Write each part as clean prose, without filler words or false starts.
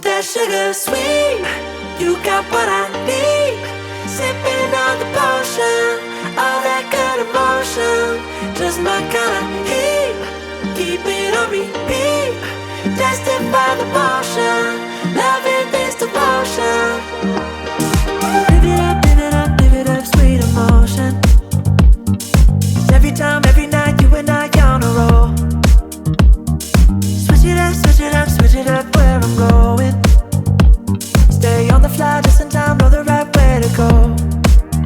that sugar sweet. You got what I need. Sipping on the potion, all that good emotion. Just my kind of heat. Keep it on repeat. Destined by the motion. Loving this devotion. Live it up, live it up, live it up, sweet emotion. 'Cause every time, every night, you and I on a roll. Switch it up, switch it up, switch it up where I'm going. Stay on the fly just in time, know the right way to go.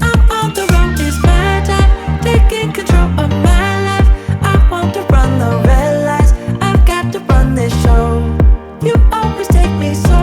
I'm on the road, it's my time, taking control of my life. I want to run the red lights, I've got to run this show. You always take me so